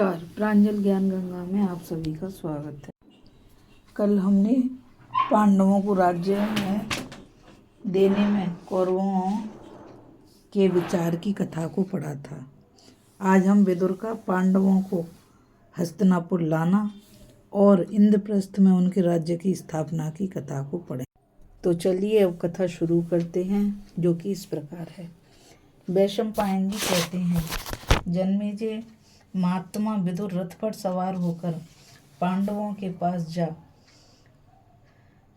नमस्कार, प्रांजल ज्ञान गंगा में आप सभी का स्वागत है। कल हमने पांडवों को राज्य में देने में कौरवों के विचार की कथा को पढ़ा था। आज हम विदुर का पांडवों को हस्तिनापुर लाना और इंद्रप्रस्थ में उनके राज्य की स्थापना की कथा को पढ़ें। तो चलिए अब कथा शुरू करते हैं, जो कि इस प्रकार है। वैशंपायन जी कहते हैं, जन्मेजय महात्मा विदुर रथ पर सवार होकर पांडवों के पास जा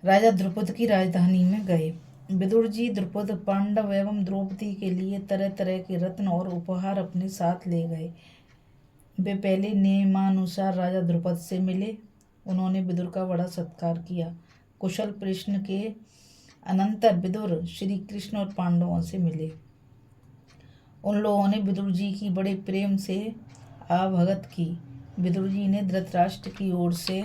राजा द्रुपद की राजधानी में गए। विदुर जी द्रुपद, पांडव एवं द्रौपदी के लिए तरह तरह के रत्न और उपहार अपने साथ ले गए। वे पहले नियमानुसार राजा द्रुपद से मिले। उन्होंने विदुर का बड़ा सत्कार किया। कुशल प्रश्न के अनंतर विदुर श्री कृष्ण और पांडवों से मिले। उन लोगों ने विदुर जी की बड़े प्रेम से आभगत की। विदुर जी ने धृतराष्ट्र की ओर से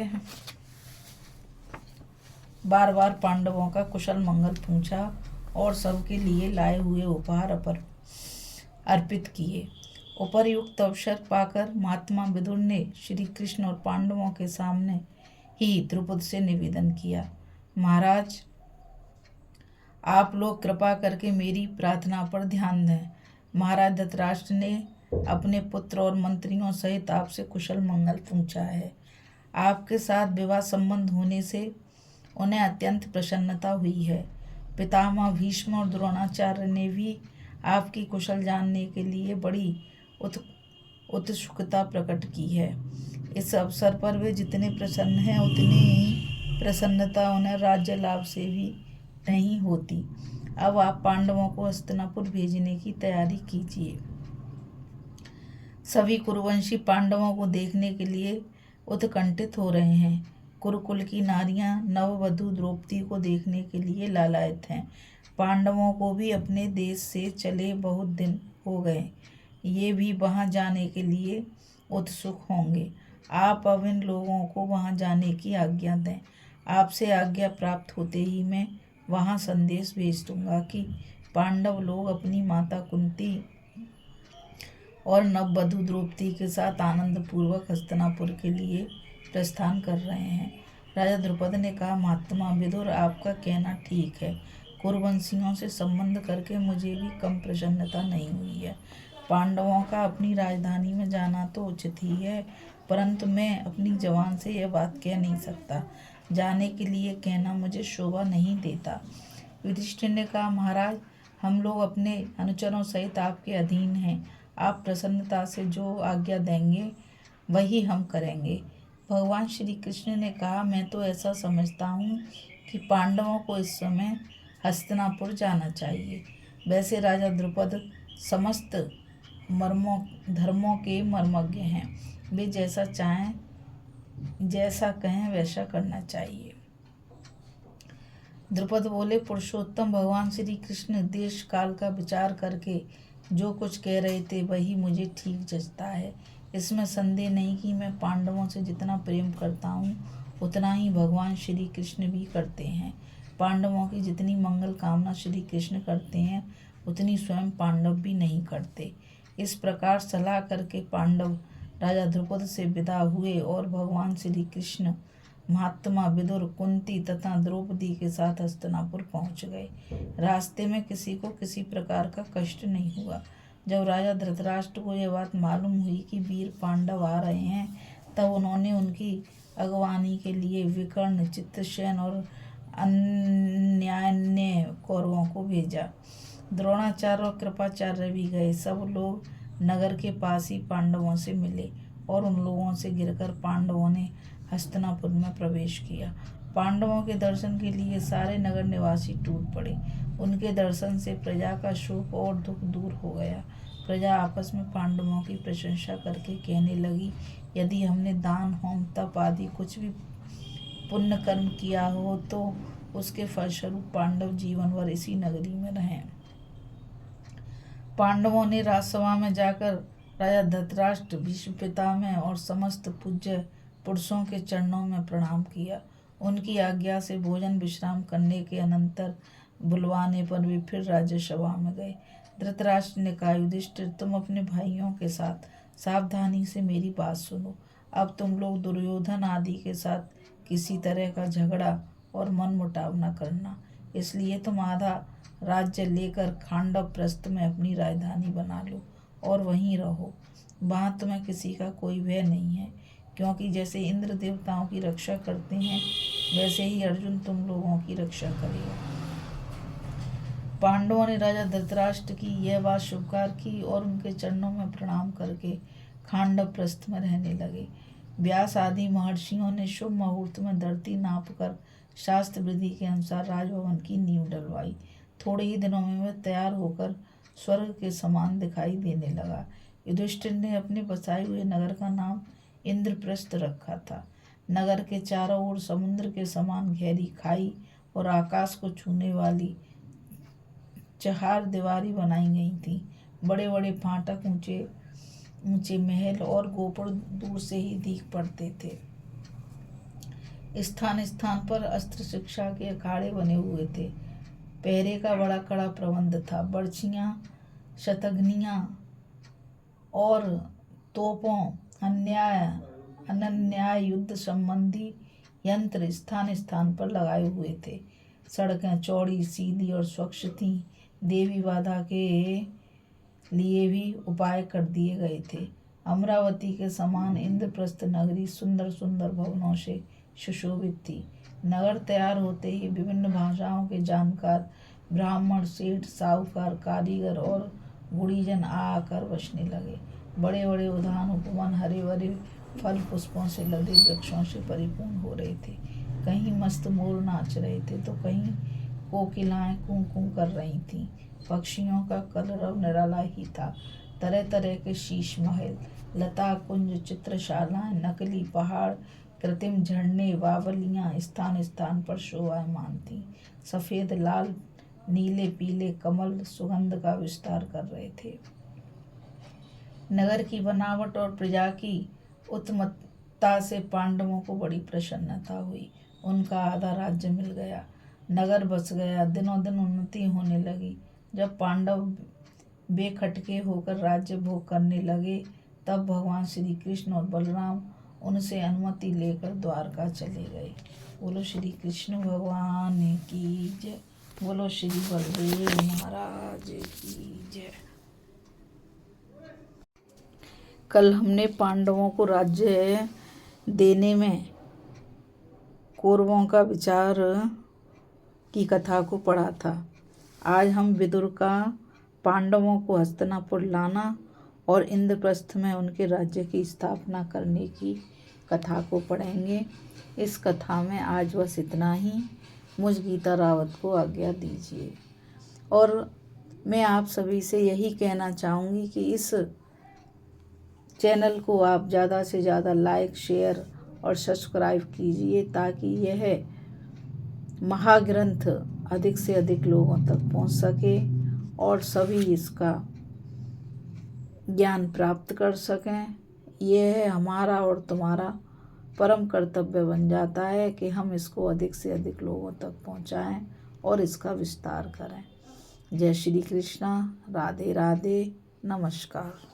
बार बार पांडवों का कुशल मंगल पूछा और सबके लिए लाए हुए उपहार अर्पित किए। उपर्युक्त अवसर पाकर महात्मा विदुर ने श्री कृष्ण और पांडवों के सामने ही द्रुपद से निवेदन किया, महाराज, आप लोग कृपा करके मेरी प्रार्थना पर ध्यान दें। महाराज धृतराष्ट्र ने अपने पुत्र और मंत्रियों सहित आपसे कुशल मंगल पूछा है। आपके साथ विवाह संबंध होने से उन्हें अत्यंत प्रसन्नता हुई है। पितामह भीष्म और द्रोणाचार्य ने भी आपकी कुशल जानने के लिए बड़ी उत्सुकता प्रकट की है। इस अवसर पर वे जितने प्रसन्न हैं, उतनी ही प्रसन्नता उन्हें राज्य लाभ से भी नहीं होती। अब आप पांडवों को हस्तिनापुर भेजने की तैयारी कीजिए। सभी कुरुवंशी पांडवों को देखने के लिए उत्कंठित हो रहे हैं। कुरुकुल की नारियां नववधु द्रौपदी को देखने के लिए लालायित हैं। पांडवों को भी अपने देश से चले बहुत दिन हो गए। ये भी वहां जाने के लिए उत्सुक होंगे। आप अब इन लोगों को वहां जाने की आज्ञा दें। आपसे आज्ञा प्राप्त होते ही मैं वहां संदेश भेज दूंगा कि पांडव लोग अपनी माता कुंती और नववधु द्रौपदी के साथ आनंद पूर्वक हस्तिनापुर के लिए प्रस्थान कर रहे हैं। राजा द्रुपद ने कहा, महात्मा विदुर, आपका कहना ठीक है। कुरुवंशियों से संबंध करके मुझे भी कम प्रसन्नता नहीं हुई है। पांडवों का अपनी राजधानी में जाना तो उचित ही है, परंतु मैं अपनी जबान से यह बात कह नहीं सकता। जाने के लिए कहना मुझे शोभा नहीं देता। युधिष्ठिर ने कहा, महाराज, हम लोग अपने अनुचरों सहित आपके अधीन हैं। आप प्रसन्नता से जो आज्ञा देंगे वही हम करेंगे। भगवान श्री कृष्ण ने कहा, मैं तो ऐसा समझता हूँ कि पांडवों को इस समय हस्तिनापुर जाना चाहिए। वैसे राजा द्रुपद समस्त धर्मों के मर्मज्ञ हैं। वे जैसा चाहें, जैसा कहें वैसा करना चाहिए। द्रुपद बोले, पुरुषोत्तम भगवान श्री कृष्ण देश काल का विचार करके जो कुछ कह रहे थे वही मुझे ठीक जचता है। इसमें संदेह नहीं कि मैं पांडवों से जितना प्रेम करता हूँ उतना ही भगवान श्री कृष्ण भी करते हैं। पांडवों की जितनी मंगल कामना श्री कृष्ण करते हैं उतनी स्वयं पांडव भी नहीं करते। इस प्रकार सलाह करके पांडव राजा द्रुपद से विदा हुए और भगवान श्री कृष्ण महात्मा विदुर, कुंती तथा द्रौपदी के साथ हस्तिनापुर पहुंच गए। रास्ते में किसी को किसी प्रकार का कष्ट नहीं हुआ। जब राजा धृतराष्ट्र को यह बात मालूम हुई कि वीर पांडव आ रहे हैं, तब उन्होंने उनकी अगवानी के लिए विकर्ण, चित्रसेन और अन्यान्य कौरवों को भेजा। द्रोणाचार्य और कृपाचार्य भी गए। सब लोग नगर के पास ही पांडवों से मिले और उन लोगों से घिरकर पांडवों ने हस्तिनापुर में प्रवेश किया। पांडवों के दर्शन के लिए सारे नगर निवासी टूट पड़े। उनके दर्शन से प्रजा का शोक और दुख दूर हो गया। प्रजा आपस में पांडवों की प्रशंसा करके कहने लगी, यदि हमने दान, होम, तप आदि कुछ भी पुण्य कर्म किया हो तो उसके फलस्वरूप पांडव जीवन भर इसी नगरी में रहें। पांडवों ने राजसभा में जाकर राजा धृतराष्ट्र, भीष्म पितामह और समस्त पूज्य पुरुषों के चरणों में प्रणाम किया। उनकी आज्ञा से भोजन विश्राम करने के अनंतर बुलवाने पर वे फिर राज्यसभा में गए। धृतराष्ट्र ने कहा, युधिष्ठिर, तुम अपने भाइयों के साथ सावधानी से मेरी बात सुनो। अब तुम लोग दुर्योधन आदि के साथ किसी तरह का झगड़ा और मनमुटाव न करना। इसलिए तुम आधा राज्य लेकर खांडव में अपनी राजधानी बना लो और वहीं रहो। वहाँ तुम्हें किसी का कोई भय नहीं है, क्योंकि जैसे इंद्र देवताओं की रक्षा करते हैं वैसे ही अर्जुन तुम लोगों की रक्षा करेगा। पांडवों ने राजा धृतराष्ट्र की यह बात स्वीकार की और उनके चरणों में प्रणाम करके खांडव में रहने लगे। व्यास आदि महर्षियों ने शुभ मुहूर्त में धरती नापकर शास्त्र विधि के अनुसार राजभवन की नींव डलवाई। थोड़े ही दिनों में वह तैयार होकर स्वर्ग के समान दिखाई देने लगा। युधिष्ठिर ने अपने बसाए हुए नगर का नाम इंद्रप्रस्थ रखा था। नगर के चारों ओर समुद्र के समान गहरी खाई और आकाश को छूने वाली चहार दीवारी बनाई गई थी। बड़े बड़े फाटक, ऊंचे ऊंचे महल और गोपुर दूर से ही दिख पड़ते थे। स्थान स्थान पर अस्त्र शिक्षा के अखाड़े बने हुए थे। पहरे का बड़ा कड़ा प्रबंध था। बर्छियां, शतघ्नियां और तोपों, अनन्याय युद्ध संबंधी यंत्र स्थान स्थान पर लगाए हुए थे। सड़कें चौड़ी, सीधी और स्वच्छ थीं। देवी बाधा के लिए भी उपाय कर दिए गए थे। अमरावती के समान इंद्रप्रस्थ नगरी सुंदर सुंदर भवनों से सुशोभित थी। नगर तैयार होते ही विभिन्न भाषाओं के जानकार ब्राह्मण, सेठ, साहूकार, कारीगर और गुणीजन आकर बसने लगे। बड़े बड़े उद्यान उपवन हरे भरे फल पुष्पों से लदे वृक्षों से परिपूर्ण हो रहे थे। कहीं मस्त मोर नाच रहे थे तो कहीं कोकिलाएं कूं कूं कर रही थीं। पक्षियों का कलरव निराला ही था। तरह तरह के शीश महल, लता कुंज, चित्रशालाएं, नकली पहाड़, कृत्रिम झरने, बावलियां स्थान स्थान पर शोभायमान थीं। सफेद, लाल, नीले, पीले कमल सुगंध का विस्तार कर रहे थे। नगर की बनावट और प्रजा की उत्तमता से पांडवों को बड़ी प्रसन्नता हुई। उनका आधा राज्य मिल गया, नगर बस गया। दिनों दिन उन्नति होने लगी। जब पांडव बेखटके होकर राज्य भोग करने लगे तब भगवान श्री कृष्ण और बलराम उनसे अनुमति लेकर द्वारका चले गए। बोलो श्री कृष्ण भगवान की जय। बोलो श्री बलदेव महाराज की जय। कल हमने पांडवों को राज्य देने में कौरवों का विचार की कथा को पढ़ा था। आज हम विदुर का पांडवों को हस्तिनापुर लाना और इंद्रप्रस्थ में उनके राज्य की स्थापना करने की कथा को पढ़ेंगे। इस कथा में आज बस इतना ही। मुझ गीता रावत को आज्ञा दीजिए। और मैं आप सभी से यही कहना चाहूँगी कि इस चैनल को आप ज़्यादा से ज़्यादा लाइक, शेयर और सब्सक्राइब कीजिए ताकि यह महाग्रंथ अधिक से अधिक लोगों तक पहुंच सके और सभी इसका ज्ञान प्राप्त कर सकें। यह हमारा और तुम्हारा परम कर्तव्य बन जाता है कि हम इसको अधिक से अधिक लोगों तक पहुंचाएं और इसका विस्तार करें। जय श्री कृष्णा। राधे राधे। नमस्कार।